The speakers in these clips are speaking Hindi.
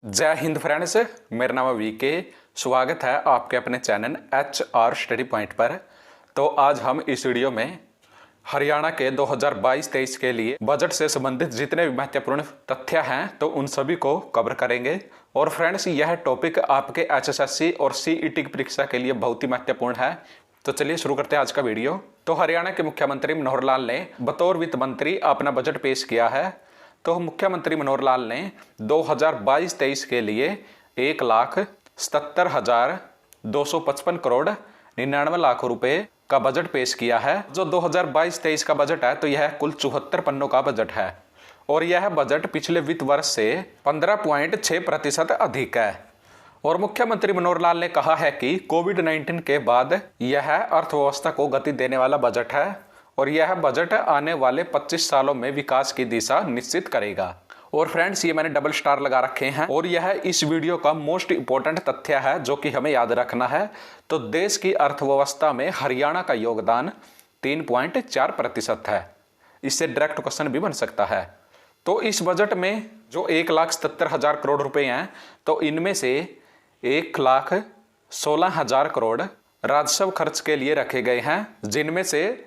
जय हिंद फ्रेंड्स, मेरा नाम है वीके। स्वागत है आपके अपने चैनल HR स्टडी पॉइंट पर। तो आज हम इस वीडियो में हरियाणा के 2022-23 के लिए बजट से संबंधित जितने भी महत्वपूर्ण तथ्य हैं तो उन सभी को कवर करेंगे। और फ्रेंड्स, यह टॉपिक आपके HSSC और CET की परीक्षा के लिए बहुत ही महत्वपूर्ण है। तो चलिए शुरू करते हैं आज का वीडियो। तो हरियाणा के मुख्यमंत्री मनोहर लाल ने बतौर वित्त मंत्री अपना बजट पेश किया है। तो मुख्यमंत्री मनोहर लाल ने 2022-23 के लिए 1,77,255 करोड़ 99 लाख रुपए का बजट पेश किया है। जो 2022-23 का बजट है तो यह कुल 74 पन्नों का बजट है और यह बजट पिछले वित्त वर्ष से 15.6% अधिक है। और मुख्यमंत्री मनोहर लाल ने कहा है कि कोविड-19 के बाद यह अर्थव्यवस्था को गति देने वाला बजट है और यह बजट आने वाले 25 सालों में विकास की दिशा निश्चित करेगा। और फ्रेंड्स, ये मैंने डबल स्टार लगा रखे हैं और यह इस वीडियो का मोस्ट इंपॉर्टेंट तथ्य है जो कि हमें याद रखना है। तो देश की अर्थव्यवस्था में हरियाणा का योगदान 3.4% है। इससे डायरेक्ट क्वेश्चन भी बन सकता है। तो इस बजट में जो 1,77,000 करोड़ रुपए हैं तो इनमें से 1,16,000 करोड़ राजस्व खर्च के लिए रखे गए हैं, जिनमें से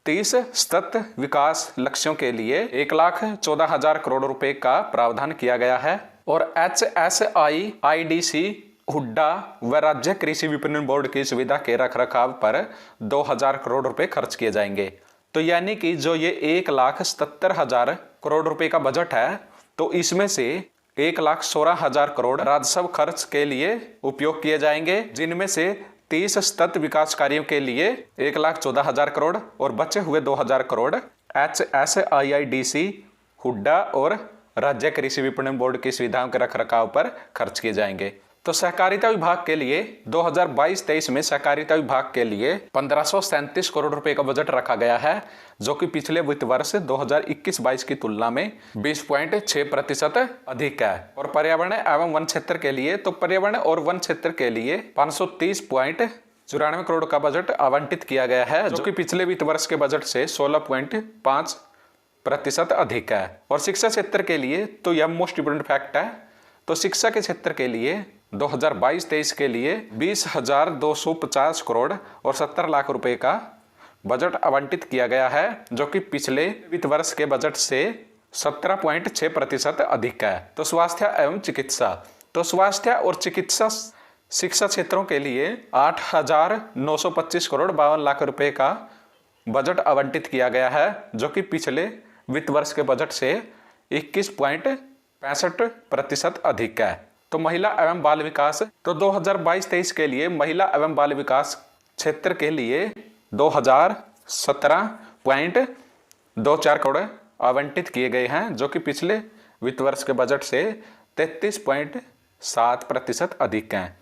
30 सतत विकास लक्ष्यों के लिए 1,14,000 करोड़ रुपए का प्रावधान किया गया है। और HSI IDC हुड्डा व राज्य कृषि विपणन बोर्ड की सुविधा के रखरखाव पर 2,000 करोड़ रुपए खर्च किए जाएंगे। तो यानी कि जो ये 1,77,000 करोड़ रुपए का बजट है तो इसमें से 1,16,000 करोड़ राजस्व खर्च के लिए उपयोग किए जाएंगे, जिनमें से 30 सतत विकास कार्यों के लिए 1,14,000 करोड़ और बचे हुए 2,000 करोड़ HSIIDC हुड्डा और राज्य कृषि विपणन बोर्ड की सुविधाओं के रखरखाव पर खर्च किए जाएंगे। तो सहकारिता विभाग के लिए 2022-23 में सहकारिता विभाग के लिए 1,537 करोड़ रुपए का बजट रखा गया है, जो कि पिछले वित्त वर्ष 2021-22 की तुलना में 20.6% अधिक है। और पर्यावरण एवं वन क्षेत्र के लिए तो पर्यावरण और वन क्षेत्र के लिए 530.94 करोड़ का बजट आवंटित किया गया है, जो कि पिछले वित्त वर्ष के बजट से 16.5% अधिक है। और शिक्षा क्षेत्र के लिए तो यह मोस्ट इंपोर्टेंट फैक्ट है। तो शिक्षा के क्षेत्र के लिए 2022-23 के लिए 20,250 करोड़ और 70 लाख रुपए का बजट आवंटित किया गया है, जो कि पिछले वित्त वर्ष के बजट से 17.6% अधिक है। तो स्वास्थ्य एवं चिकित्सा तो स्वास्थ्य और चिकित्सा शिक्षा क्षेत्रों के लिए 8,925 करोड़ 52 लाख रुपए का बजट आवंटित किया गया है, जो कि पिछले वित्त वर्ष के बजट से 21.65% अधिक है। तो महिला एवं बाल विकास तो 2022-23 के लिए महिला एवं बाल विकास क्षेत्र के लिए 2,017.24 करोड़ आवंटित किए गए हैं, जो कि पिछले वित्त वर्ष के बजट से 33.7% अधिक हैं।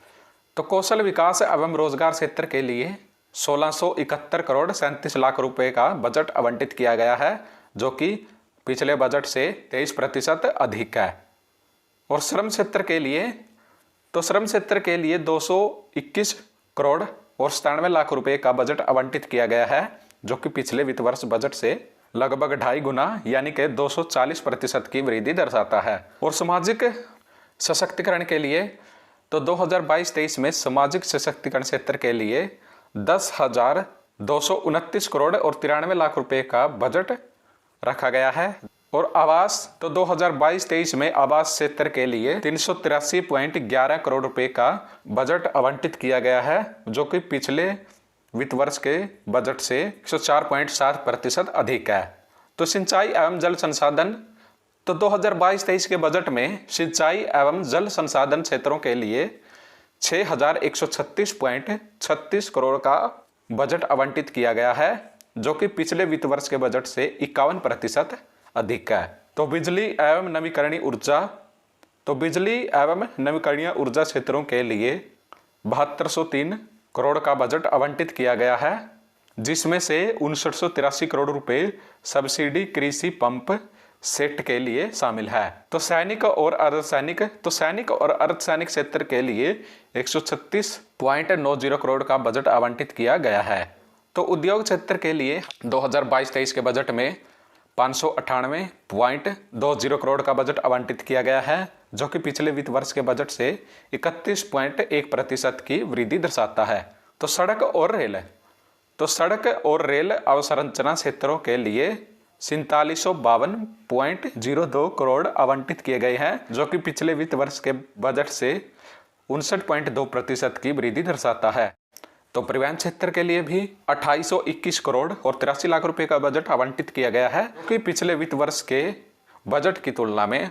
तो कौशल विकास एवं रोजगार क्षेत्र के लिए 1,671 करोड़ 37 लाख रुपए का बजट आवंटित किया गया है, जो कि पिछले बजट से 23% अधिक है। और श्रम क्षेत्र के लिए तो श्रम क्षेत्र के लिए 221 करोड़ और 97 लाख रुपए का बजट आवंटित किया गया है, जो कि पिछले वित्त वर्ष बजट से लगभग 2.5 गुना यानी कि 240% की वृद्धि दर्शाता है। और सामाजिक सशक्तिकरण के लिए तो 2022-23 में सामाजिक सशक्तिकरण क्षेत्र के लिए 10,229 करोड़ और 93 लाख रुपए का बजट रखा गया है। और आवास तो 2022-23 में आवास क्षेत्र के लिए 383.11 करोड़ रुपए का बजट आवंटित किया गया है, जो कि पिछले वित्त वर्ष के बजट से 104.7% अधिक है। तो सिंचाई एवं जल संसाधन तो 2022-23 के बजट में सिंचाई एवं जल संसाधन क्षेत्रों के लिए 6,136.36 करोड़ का बजट आवंटित किया गया है, जो कि पिछले वित्त वर्ष के बजट से 51% अधिक है। तो बिजली एवं नवीकरणीय ऊर्जा क्षेत्रों के लिए 7,203 करोड़ का बजट आवंटित किया गया है, जिसमें से 5,983 करोड़ रुपए सब्सिडी कृषि पंप सेट के लिए शामिल है। तो सैनिक और अर्धसैनिक क्षेत्र के लिए 136.90 करोड़ का बजट आवंटित किया गया है। तो उद्योग क्षेत्र के लिए 2022-23 के बजट में 598.20 करोड़ का बजट आवंटित किया गया है, जो कि पिछले वित्त वर्ष के बजट से 31.1% की वृद्धि दर्शाता है। तो सड़क और रेल अवसंरचना क्षेत्रों के लिए 4752.02 करोड़ आवंटित किए गए हैं, जो कि पिछले वित्त वर्ष के बजट से 59.2% की वृद्धि दर्शाता है। तो परिवहन क्षेत्र के लिए भी 2821 करोड़ और 83 लाख रुपए का बजट आवंटित किया गया है, जो कि पिछले वित्त वर्ष के बजट की तुलना में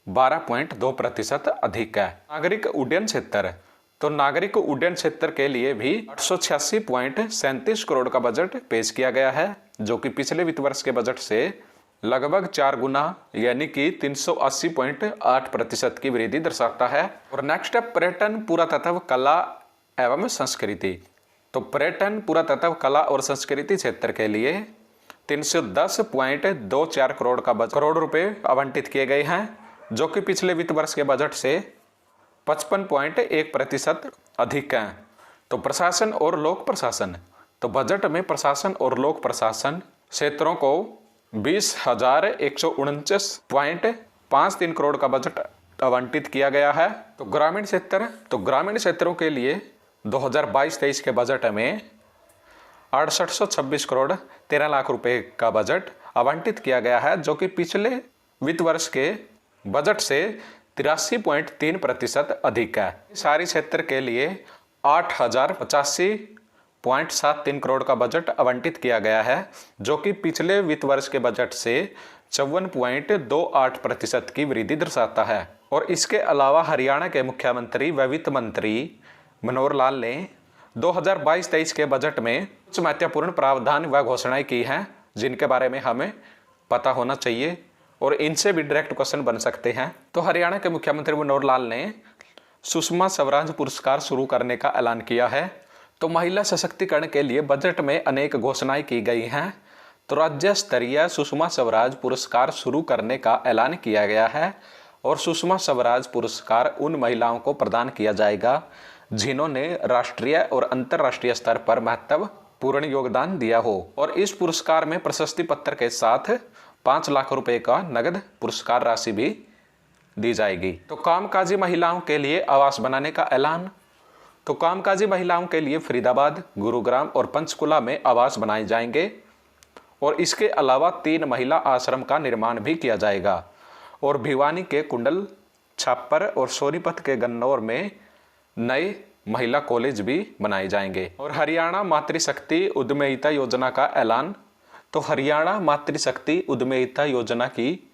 12.2% अधिक है। नागरिक उड्डयन क्षेत्र, तो नागरिक उड्डयन क्षेत्र के लिए भी 886.37 करोड़ का बजट पेश किया गया है, जो कि पिछले वित्त वर्ष के बजट से लगभग 4 गुना यानी कि 380.8% की वृद्धि दर्शाता है। और नेक्स्ट है पर्यटन, पुरातत्व, कला एवं संस्कृति। तो पर्यटन, पुरातत्व, कला और संस्कृति क्षेत्र के लिए 310.24 करोड़ रुपए आवंटित किए गए हैं, जो कि पिछले वित्त वर्ष के बजट से 55.1% अधिक है। तो प्रशासन और लोक प्रशासन, तो बजट में प्रशासन और लोक प्रशासन क्षेत्रों को 20,149.53 करोड़ का बजट आवंटित किया गया है। तो ग्रामीण क्षेत्र, तो ग्रामीण क्षेत्रों के लिए 2022-23 के बजट में 6826 करोड़ 13 लाख रुपए का बजट आवंटित किया गया है, जो कि पिछले वित्त वर्ष के बजट से 83.3% अधिक है। शहरी क्षेत्र के लिए 8085.73 करोड़ का बजट आवंटित किया गया है, जो कि पिछले वित्त वर्ष के बजट से 54.28% की वृद्धि दर्शाता है। और इसके अलावा हरियाणा के मुख्यमंत्री व वित्त मंत्री मनोहर लाल ने 2022-23 के बजट में कुछ महत्वपूर्ण प्रावधान व घोषणाएं की हैं, जिनके बारे में हमें पता होना चाहिए और इनसे भी डायरेक्ट क्वेश्चन बन सकते हैं। तो हरियाणा के मुख्यमंत्री मनोहर लाल ने सुषमा स्वराज पुरस्कार शुरू करने का ऐलान किया है। तो महिला सशक्तिकरण के लिए बजट में अनेक घोषणाएं की गई हैं। तो राज्य स्तरीय सुषमा स्वराज पुरस्कार शुरू करने का ऐलान किया गया है और सुषमा स्वराज पुरस्कार उन महिलाओं को प्रदान किया जाएगा जिन्होंने राष्ट्रीय और अंतर्राष्ट्रीय स्तर पर महत्वपूर्ण योगदान दिया हो। और इस पुरस्कार में प्रशस्ति पत्र के साथ 5 लाख रुपए का नगद पुरस्कार राशि भी दी जाएगी। तो कामकाजी महिलाओं के लिए आवास बनाने का ऐलान, तो कामकाजी महिलाओं के लिए फरीदाबाद, गुरुग्राम और पंचकुला में आवास बनाए जाएंगे और इसके अलावा 3 महिला आश्रम का निर्माण भी किया जाएगा। और भिवानी के कुंडल, छापर और सोनीपत के गन्नौर में नए महिला कॉलेज भी बनाए जाएंगे। और हरियाणा मातृशक्ति उद्यमिता योजना का ऐलान, तो हरियाणा मातृशक्ति उद्यमिता योजना की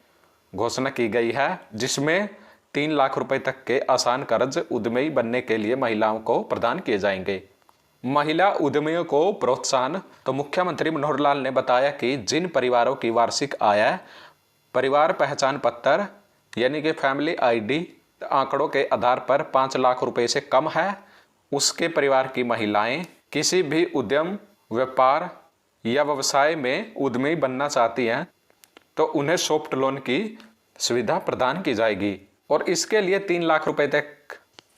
घोषणा की गई है, जिसमें 3 लाख रुपए तक के आसान कर्ज उद्यमी बनने के लिए महिलाओं को प्रदान किए जाएंगे। महिला उद्यमियों को प्रोत्साहन, तो मुख्यमंत्री मनोहर लाल ने बताया कि जिन परिवारों की वार्षिक आय परिवार पहचान पत्र यानी कि फैमिली आईडी आंकड़ों के आधार पर 5 लाख रुपए से कम है, उसके परिवार की महिलाएं किसी भी उद्यम, व्यापार या व्यवसाय में उद्यमी बनना चाहती हैं तो उन्हें सॉफ्ट लोन की सुविधा प्रदान की जाएगी। और इसके लिए 3 लाख रुपए तक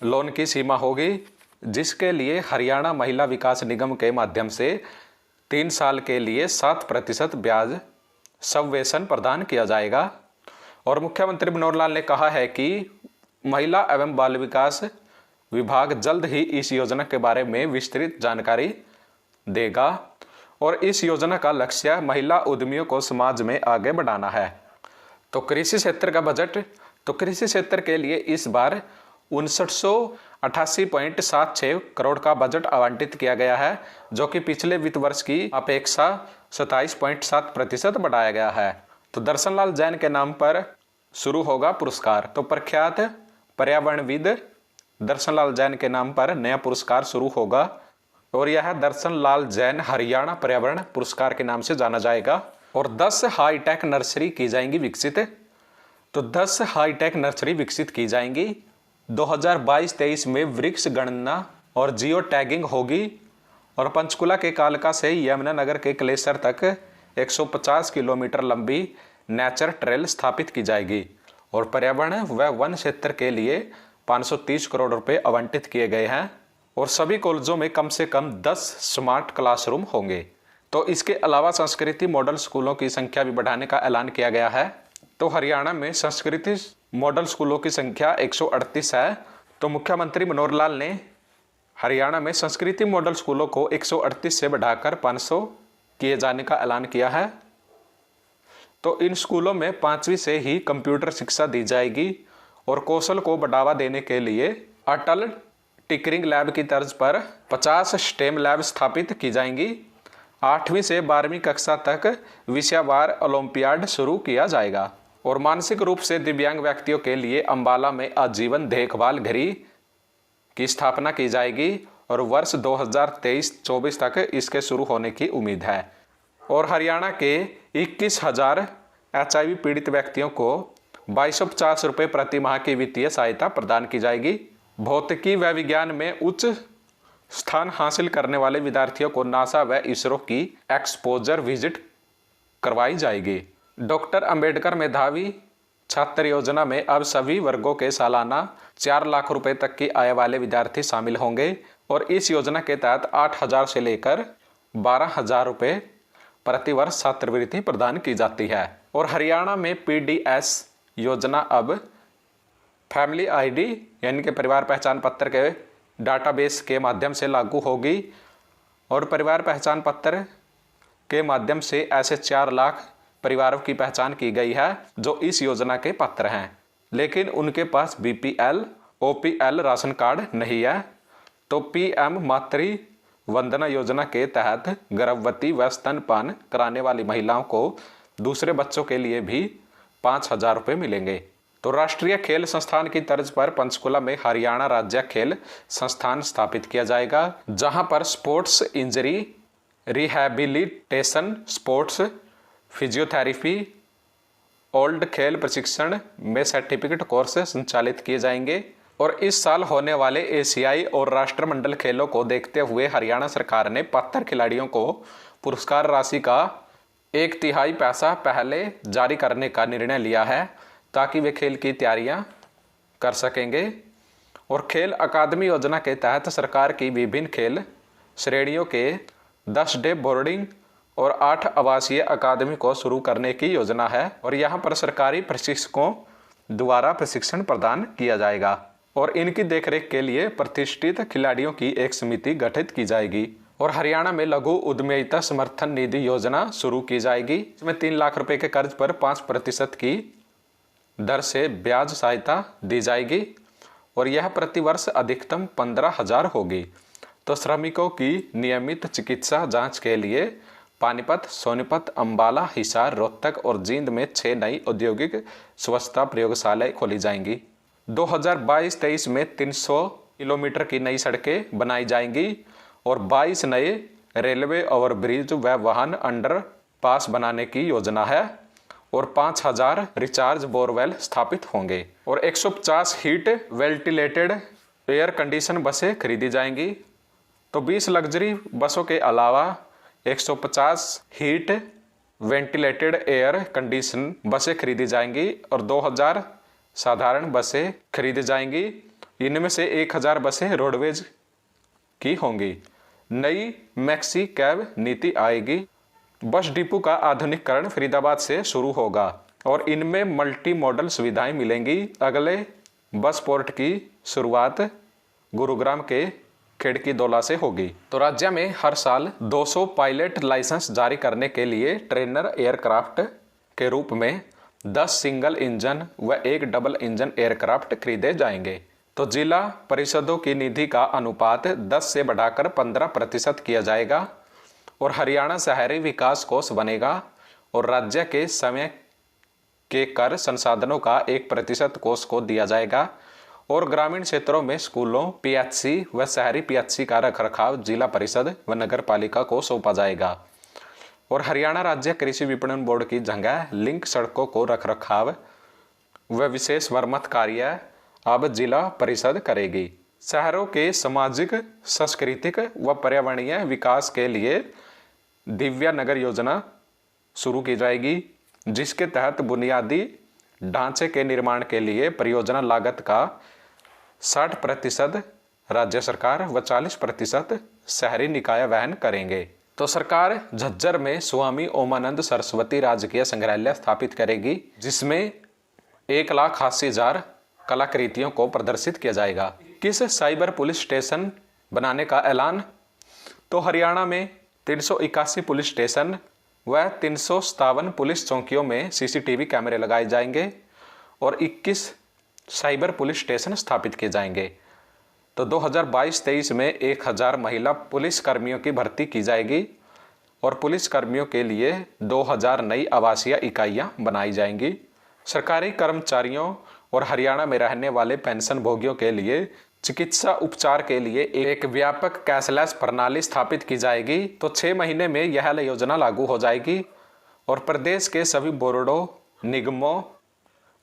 लोन की सीमा होगी, जिसके लिए हरियाणा महिला विकास निगम के माध्यम से 3 साल के लिए 7% ब्याज सबवेसन प्रदान किया जाएगा। और मुख्यमंत्री मनोहर लाल ने कहा है कि महिला एवं बाल विकास विभाग जल्द ही इस योजना के बारे में विस्तृत जानकारी देगा और इस योजना का लक्ष्य महिला उद्यमियों को समाज में आगे बढ़ाना है। तो कृषि क्षेत्र का बजट, तो कृषि क्षेत्र के लिए इस बार 5988.76 करोड़ का बजट आवंटित किया गया है, जो कि पिछले वित्त वर्ष की अपेक्षा 27.7% बढ़ाया गया है। तो दर्शन लाल जैन के नाम पर शुरू होगा पुरस्कार। तो प्रख्यात पर्यावरणविद दर्शन लाल जैन के नाम पर नया पुरस्कार शुरू होगा और यह दर्शन लाल जैन हरियाणा पर्यावरण पुरस्कार के नाम से जाना जाएगा। और 10 हाईटेक नर्सरी की जाएंगी विकसित, तो 10 हाईटेक नर्सरी विकसित की जाएंगी। 2022-23 में वृक्ष गणना और जियो टैगिंग होगी और पंचकुला के कालका से यमुनानगर के क्लेसर तक 150 किलोमीटर लंबी नेचर ट्रेल स्थापित की जाएगी। और पर्यावरण व वन क्षेत्र के लिए 530 करोड़ रुपए आवंटित किए गए हैं और सभी कॉलेजों में कम से कम 10 स्मार्ट क्लासरूम होंगे। तो इसके अलावा संस्कृति मॉडल स्कूलों की संख्या भी बढ़ाने का ऐलान किया गया है। तो हरियाणा में संस्कृति मॉडल स्कूलों की संख्या 138 है। तो मुख्यमंत्री मनोहर लाल ने हरियाणा में संस्कृति मॉडल स्कूलों को 138 से बढ़ाकर 500 किए जाने का ऐलान किया है। तो इन स्कूलों में 5वीं से ही कंप्यूटर शिक्षा दी जाएगी और कौशल को बढ़ावा देने के लिए अटल टिंकरिंग लैब की तर्ज पर 50 स्टेम लैब स्थापित की जाएंगी। 8वीं से 12वीं कक्षा तक विषयवार ओलंपियाड शुरू किया जाएगा और मानसिक रूप से दिव्यांग व्यक्तियों के लिए अंबाला में आजीवन देखभाल गृह की स्थापना की जाएगी और वर्ष 2023-24 तक इसके शुरू होने की उम्मीद है। और हरियाणा के 21,000 HIV पीड़ित व्यक्तियों को 2250 रुपये प्रति माह की वित्तीय सहायता प्रदान की जाएगी। भौतिकी व विज्ञान में उच्च स्थान हासिल करने वाले विद्यार्थियों को नासा व इसरो की एक्सपोजर विजिट करवाई जाएगी। डॉक्टर अंबेडकर मेधावी छात्र योजना में अब सभी वर्गों के सालाना 4 लाख रुपए तक की आय वाले विद्यार्थी शामिल होंगे और इस योजना के तहत 8,000 से लेकर 12,000 रुपये प्रति वर्ष छात्रवृत्ति प्रदान की जाती है। और हरियाणा में PDS योजना अब फैमिली ID यानी कि परिवार पहचान पत्र के डाटाबेस के माध्यम से लागू होगी और परिवार पहचान पत्र के माध्यम से ऐसे 4 लाख परिवारों की पहचान की गई है जो इस योजना के पात्र हैं, लेकिन उनके पास BPL OPL राशन कार्ड नहीं है। तो PM मातृ वंदना योजना के तहत गर्भवती व स्तनपान कराने वाली महिलाओं को दूसरे बच्चों के लिए भी 5,000 रुपये मिलेंगे। तो राष्ट्रीय खेल संस्थान की तर्ज पर पंचकुला में हरियाणा राज्य खेल संस्थान स्थापित किया जाएगा, जहां पर sports injury rehabilitation, sports physiotherapy, old खेल प्रशिक्षण में सर्टिफिकेट कोर्स संचालित किए जाएंगे। और इस साल होने वाले एशियाई और राष्ट्रमंडल खेलों को देखते हुए हरियाणा सरकार ने पात्र खिलाड़ियों को पुरस्कार राशि का 1/3 पैसा पहले जारी करने का निर्णय लिया है ताकि वे खेल की तैयारियां कर सकेंगे। और खेल अकादमी योजना के तहत सरकार की विभिन्न खेल श्रेणियों के 10 डे बोर्डिंग और 8 आवासीय अकादमी को शुरू करने की योजना है और यहाँ पर सरकारी प्रशिक्षकों द्वारा प्रशिक्षण प्रदान किया जाएगा और इनकी देखरेख के लिए प्रतिष्ठित खिलाड़ियों की एक समिति गठित की जाएगी। और हरियाणा में लघु उद्यमिता समर्थन निधि योजना शुरू की जाएगी। इसमें 3 लाख रुपए के कर्ज पर 5% की दर से ब्याज सहायता दी जाएगी और यह प्रतिवर्ष अधिकतम 15,000 होगी। तो श्रमिकों की नियमित चिकित्सा जांच के लिए पानीपत, सोनीपत, अंबाला, हिसार, रोहतक और जींद में 6 नई औद्योगिक स्वच्छता प्रयोगशालाएं खोली जाएंगी। 2022-23 में 300 किलोमीटर की नई सड़कें बनाई जाएंगी और 22 नए रेलवे ओवरब्रिज व वाहन अंडरपास बनाने की योजना है और 5,000 रिचार्ज बोरवेल स्थापित होंगे और 150 हीट वेंटिलेटेड एयर कंडीशन बसें खरीदी जाएंगी। तो 20 लग्जरी बसों के अलावा 150 हीट वेंटिलेटेड एयर कंडीशन बसें खरीदी जाएंगी और 2,000 साधारण बसें खरीदी जाएंगी। इनमें से 1,000 बसें रोडवेज की होंगी। नई मैक्सी कैब नीति आएगी। बस डिपो का आधुनिकीकरण फरीदाबाद से शुरू होगा और इनमें मल्टी मॉडल सुविधाएं मिलेंगी। अगले बस पोर्ट की शुरुआत गुरुग्राम के खिड़की दौला से होगी। तो राज्य में हर साल 200 पायलट लाइसेंस जारी करने के लिए ट्रेनर एयरक्राफ्ट के रूप में 10 सिंगल इंजन व 1 डबल इंजन एयरक्राफ्ट खरीदे जाएंगे। तो जिला परिषदों की निधि का अनुपात 10 से बढ़ाकर 15% किया जाएगा और हरियाणा शहरी विकास कोष बनेगा और राज्य के समय के कर संसाधनों का 1% कोष को दिया जाएगा और ग्रामीण क्षेत्रों में स्कूलों, PHC व शहरी PHC का रखरखाव जिला परिषद व नगर पालिका को सौंपा जाएगा। और हरियाणा राज्य कृषि विपणन बोर्ड की जगह लिंक सड़कों को रखरखाव व विशेष मरम्मत कार्य अब जिला परिषद करेगी। शहरों के सामाजिक, सांस्कृतिक व पर्यावरणीय विकास के लिए दिव्या नगर योजना शुरू की जाएगी, जिसके तहत बुनियादी ढांचे के निर्माण के लिए परियोजना लागत का 60% राज्य सरकार व 40% शहरी निकाय वहन करेंगे। तो सरकार झज्जर में स्वामी ओमानंद सरस्वती राजकीय संग्रहालय स्थापित करेगी, जिसमें 1,80,000 कलाकृतियों को प्रदर्शित किया जाएगा। किस साइबर पुलिस स्टेशन बनाने का ऐलान? तो हरियाणा में 381 पुलिस स्टेशन व 357 पुलिस चौकियों में सीसीटीवी कैमरे लगाए जाएंगे और 21 साइबर पुलिस स्टेशन स्थापित किए जाएंगे। तो 2022-23 में 1000 महिला पुलिस कर्मियों की भर्ती की जाएगी और पुलिस कर्मियों के लिए 2000 नई आवासीय इकाइयां बनाई जाएंगी। सरकारी कर्मचारियों और हरियाणा में रहने वाले पेंशन भोगियों के लिए चिकित्सा उपचार के लिए एक व्यापक कैशलेस प्रणाली स्थापित की जाएगी। तो 6 महीने में यह योजना लागू हो जाएगी और प्रदेश के सभी बोर्डों, निगमों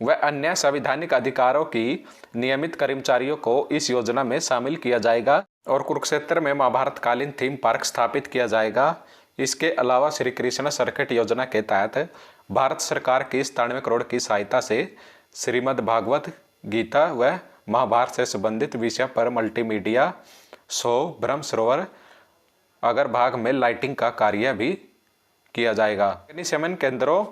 व अन्य संवैधानिक अधिकारों की नियमित कर्मचारियों को इस योजना में शामिल किया जाएगा और कुरुक्षेत्र में महाभारत कालीन थीम पार्क स्थापित किया जाएगा। इसके अलावा श्री कृष्ण सर्किट योजना के तहत भारत सरकार की 97 करोड़ की सहायता से श्रीमद् भागवत गीता व महाभारत से संबंधित विषय पर मल्टीमीडिया शो ब्रह्म सरोवर अग्रभाग में लाइटिंग का कार्य भी किया जाएगा। अग्निशमन केंद्रों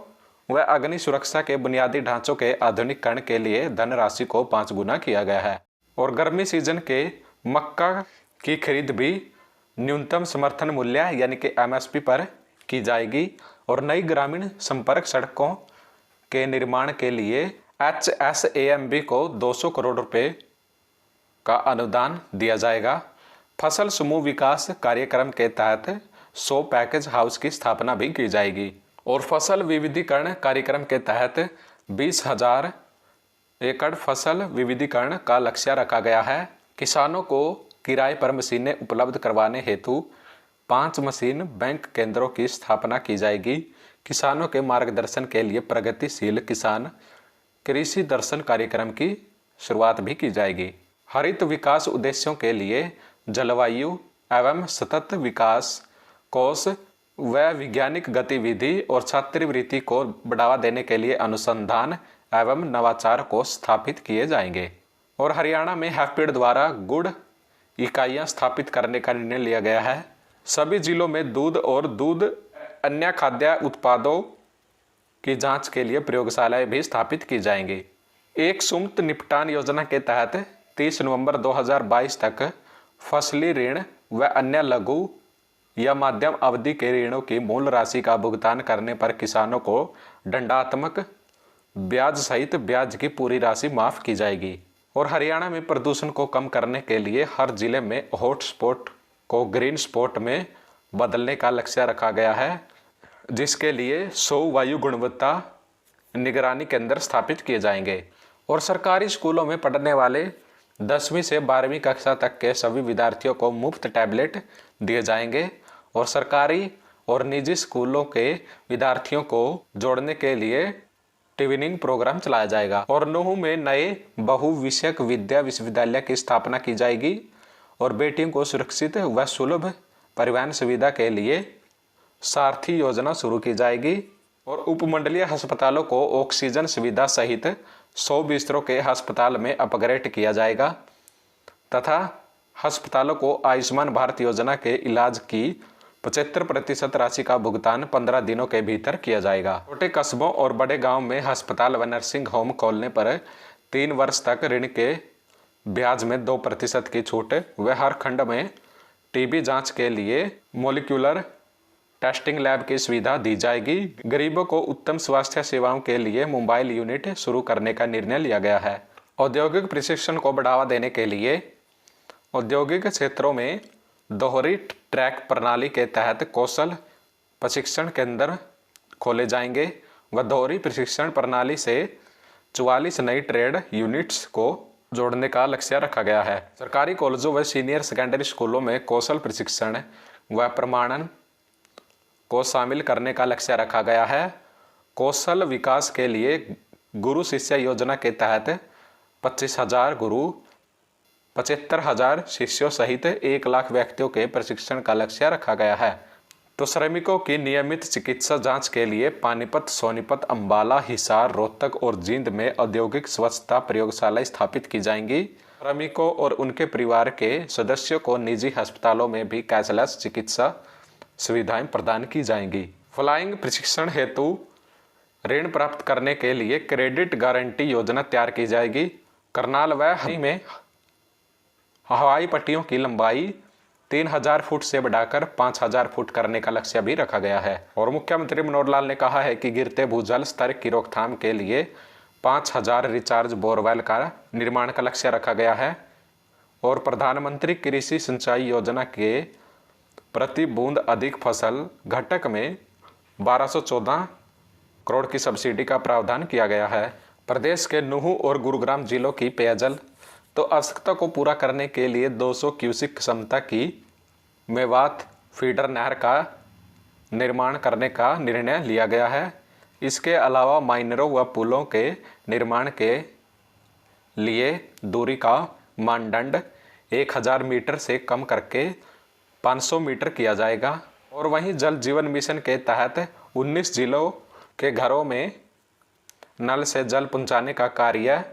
व अग्नि सुरक्षा के बुनियादी ढांचों के आधुनिकीकरण के लिए धनराशि को 5 गुना किया गया है और गर्मी सीजन के मक्का की खरीद भी न्यूनतम समर्थन मूल्य यानी कि MSP पर की जाएगी और नई ग्रामीण संपर्क सड़कों के निर्माण के लिए HSAMB को 200 करोड़ रुपए का अनुदान दिया जाएगा। फसल समूह विकास कार्यक्रम के तहत 100 पैकेज हाउस की स्थापना भी की जाएगी और फसल विविधीकरण कार्यक्रम के तहत 20,000 एकड़ फसल विविधीकरण का लक्ष्य रखा गया है। किसानों को किराए पर मशीनें उपलब्ध करवाने हेतु 5 मशीन बैंक केंद्रों की स्थापना की जाएगी। किसानों के मार्गदर्शन के लिए प्रगतिशील किसान कृषि दर्शन कार्यक्रम की शुरुआत भी की जाएगी। हरित विकास उद्देश्यों के लिए जलवायु एवं सतत विकास कोष व वैज्ञानिक गतिविधि और छात्रवृत्ति को बढ़ावा देने के लिए अनुसंधान एवं नवाचार को स्थापित किए जाएंगे और हरियाणा में हैफेड द्वारा गुड़ इकाइयां स्थापित करने का निर्णय लिया गया है। सभी जिलों में दूध और दूध अन्य खाद्य उत्पादों की जांच के लिए प्रयोगशालाएं भी स्थापित की जाएंगी। एक सुमत निपटान योजना के तहत 30 नवंबर 2022 तक फसली ऋण व अन्य लघु या मध्यम अवधि के ऋणों की मूल राशि का भुगतान करने पर किसानों को दंडात्मक ब्याज सहित ब्याज की पूरी राशि माफ की जाएगी और हरियाणा में प्रदूषण को कम करने के लिए हर जिले में हॉटस्पॉट को ग्रीन स्पॉट में बदलने का लक्ष्य रखा गया है, जिसके लिए 100 वायु गुणवत्ता निगरानी केंद्र स्थापित किए जाएंगे और सरकारी स्कूलों में पढ़ने वाले 10वीं से 12वीं कक्षा तक के सभी विद्यार्थियों को मुफ्त टैबलेट दिए जाएंगे और सरकारी और निजी स्कूलों के विद्यार्थियों को जोड़ने के लिए ट्विनिंग प्रोग्राम चलाया जाएगा और नूंह में नए बहुविषयक विद्या विश्वविद्यालय की स्थापना की जाएगी और बेटियों को सुरक्षित व सुलभ परिवहन सुविधा के लिए सारथी योजना शुरू की जाएगी और उपमंडलीय अस्पतालों को ऑक्सीजन सुविधा सहित 100 बिस्तरों के अस्पताल में अपग्रेड किया जाएगा तथा अस्पतालों को आयुष्मान भारत योजना के इलाज की 75% राशि का भुगतान 15 दिनों के भीतर किया जाएगा। छोटे कस्बों और बड़े गांव में अस्पताल व नर्सिंग होम खोलने पर 3 वर्ष तक ऋण के ब्याज में 2% की छूट व हर खंड में टीबी जांच के लिए मोलिकुलर टेस्टिंग लैब की सुविधा दी जाएगी। गरीबों को उत्तम स्वास्थ्य सेवाओं के लिए मोबाइल यूनिट शुरू करने का निर्णय लिया गया है। औद्योगिक प्रशिक्षण को बढ़ावा देने के लिए औद्योगिक क्षेत्रों में दोहरी ट्रैक प्रणाली के तहत कौशल प्रशिक्षण केंद्र खोले जाएंगे व दोहरी प्रशिक्षण प्रणाली से 44 नई ट्रेड यूनिट्स को जोड़ने का लक्ष्य रखा गया है। सरकारी कॉलेजों व सीनियर सेकेंडरी स्कूलों में कौशल प्रशिक्षण व प्रमाणन को शामिल करने का लक्ष्य रखा गया है। कौशल विकास के लिए गुरु शिष्य योजना के तहत 25,000 गुरु 75,000 शिष्यों सहित 1 लाख व्यक्तियों के प्रशिक्षण का लक्ष्य रखा गया है। तो श्रमिकों की नियमित चिकित्सा जांच के लिए पानीपत, सोनीपत, अंबाला, हिसार, रोहतक और जींद में औद्योगिक स्वच्छता प्रयोगशाला स्थापित की जाएंगी। श्रमिकों और उनके परिवार के सदस्यों को निजी अस्पतालों में भी कैशलेस चिकित्सा सुविधाएं प्रदान की जाएंगी। फ्लाइंग प्रशिक्षण हेतु ऋण प्राप्त करने के लिए क्रेडिट गारंटी योजना तैयार की जाएगी। करनाल व हनी में हवाई पट्टियों की लंबाई 3000 फुट से बढ़ाकर 5000 फुट करने का लक्ष्य भी रखा गया है। और मुख्यमंत्री मनोहर लाल ने कहा है कि गिरते भूजल स्तर की रोकथाम के लिए 5000 रिचार्ज बोरवेल का निर्माण का लक्ष्य रखा गया है। और प्रधानमंत्री कृषि सिंचाई योजना के प्रति बूंद अधिक फसल घटक में 1214 करोड़ की सब्सिडी का प्रावधान किया गया है। प्रदेश के नूह और गुरुग्राम जिलों की पेयजल तो आवश्यकता को पूरा करने के लिए 200 क्यूसिक क्षमता की मेवात फीडर नहर का निर्माण करने का निर्णय लिया गया है। इसके अलावा माइनरों व पुलों के निर्माण के लिए दूरी का मानदंड 1000 मीटर से कम करके 500 मीटर किया जाएगा। और वहीं जल जीवन मिशन के तहत 19 जिलों के घरों में नल से जल पहुंचाने का कार्य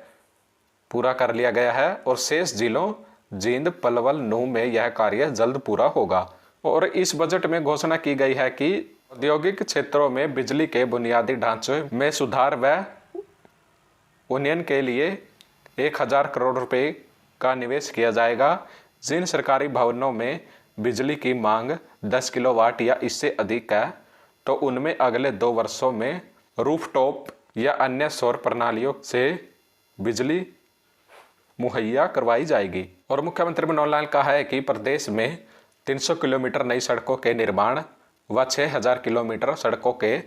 पूरा कर लिया गया है। और शेष जिलों जींद, पलवल, नूह में यह कार्य जल्द पूरा होगा। और इस बजट में घोषणा की गई है कि औद्योगिक क्षेत्रों में बिजली के बुनियादी ढांचे में सुधार व उन्नयन के लिए 1000 करोड़ रुपए का निवेश किया जाएगा। जिन सरकारी भवनों में बिजली की मांग 10 किलोवाट या इससे अधिक है तो उनमें अगले 2 वर्षों में रूफटॉप या अन्य सौर प्रणालियों से बिजली मुहैया करवाई जाएगी। और मुख्यमंत्री मनोहर लाल ने कहा है कि प्रदेश में 300 किलोमीटर नई सड़कों के निर्माण व 6000 किलोमीटर सड़कों के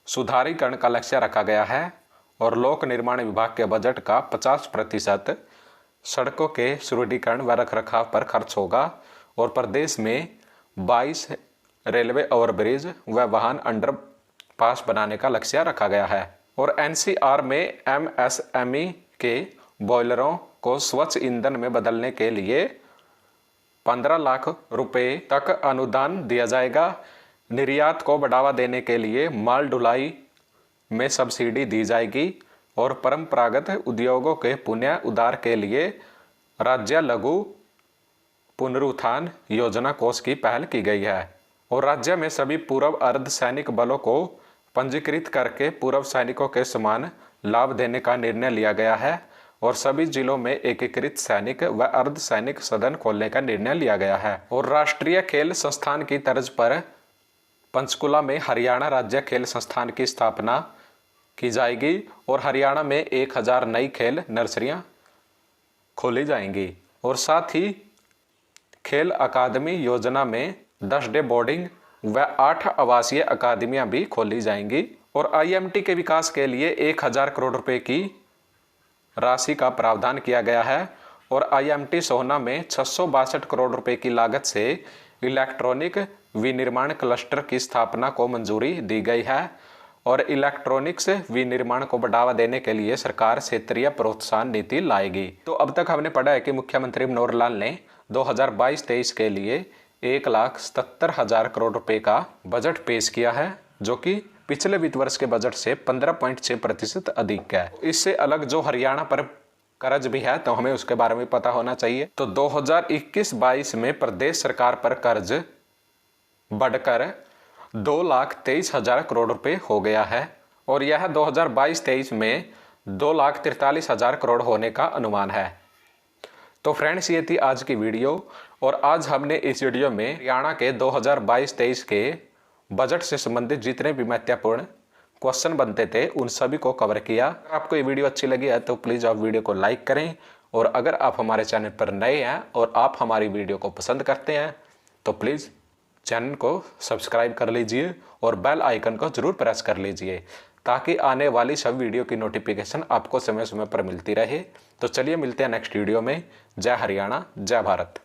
सुधारीकरण का लक्ष्य रखा गया है। और लोक निर्माण विभाग के बजट का 50% सड़कों के सुदृढ़ीकरण व रखरखाव पर खर्च होगा। और प्रदेश में 22 रेलवे ओवरब्रिज व वाहन अंडरपास बनाने का लक्ष्य रखा गया है। और एनसीआर में एमएसएमई के बॉयलरों को स्वच्छ ईंधन में बदलने के लिए 15 लाख रुपए तक अनुदान दिया जाएगा। निर्यात को बढ़ावा देने के लिए माल ढुलाई में सब्सिडी दी जाएगी। और परंपरागत उद्योगों के पुनः उद्धार के लिए राज्य लघु पुनरुत्थान योजना कोष की पहल की गई है। और राज्य में सभी पूर्व अर्ध सैनिक बलों को पंजीकृत करके पूर्व सैनिकों के समान लाभ देने का निर्णय लिया गया है। और सभी जिलों में एकीकृत सैनिक व अर्ध सैनिक सदन खोलने का निर्णय लिया गया है। और राष्ट्रीय खेल संस्थान की तर्ज पर पंचकुला में हरियाणा राज्य खेल संस्थान की स्थापना की जाएगी। और हरियाणा में 1000 नई खेल नर्सरियां खोली जाएंगी। और साथ ही खेल अकादमी योजना में 10 डे बोर्डिंग व 8 आवासीय अकादमियां भी खोली जाएंगी। और आईएमटी के विकास के लिए 1000 करोड़ रुपए की राशि का प्रावधान किया गया है। और आईएमटी सोहना में 662 करोड़ रुपए की लागत से इलेक्ट्रॉनिक विनिर्माण क्लस्टर की स्थापना को मंजूरी दी गई है। और इलेक्ट्रॉनिक्स विनिर्माण को बढ़ावा देने के लिए सरकार क्षेत्रीय प्रोत्साहन नीति लाएगी। तो अब तक हमने पढ़ा है कि मुख्यमंत्री मनोहर लाल ने 2022-23 के लिए 1,77,000 करोड़ रुपए का बजट पेश किया है, जो कि पिछले वित्त वर्ष के बजट से 15.6% अधिक है। इससे अलग जो हरियाणा पर कर्ज भी है तो हमें उसके बारे में पता होना चाहिए। तो 2021-22 में प्रदेश सरकार पर कर्ज बढ़कर 2,23,000 करोड़ रुपए हो गया है। और यह 2022-23 में 2,43,000 करोड़ होने का अनुमान है। तो फ्रेंड्स, ये थी आज की वीडियो। और आज हमने इस वीडियो में हरियाणा के 2022-23 के बजट से संबंधित जितने भी महत्वपूर्ण क्वेश्चन बनते थे उन सभी को कवर किया। अगर आपको ये वीडियो अच्छी लगी है तो प्लीज़ आप वीडियो को लाइक करें। और अगर आप हमारे चैनल पर नए हैं और आप हमारी वीडियो को पसंद करते हैं तो प्लीज़ चैनल को सब्सक्राइब कर लीजिए और बेल आइकन को जरूर प्रेस कर लीजिए, ताकि आने वाली सब वीडियो की नोटिफिकेशन आपको समय समय पर मिलती रहे। तो चलिए मिलते हैं नेक्स्ट वीडियो में। जय हरियाणा, जय भारत।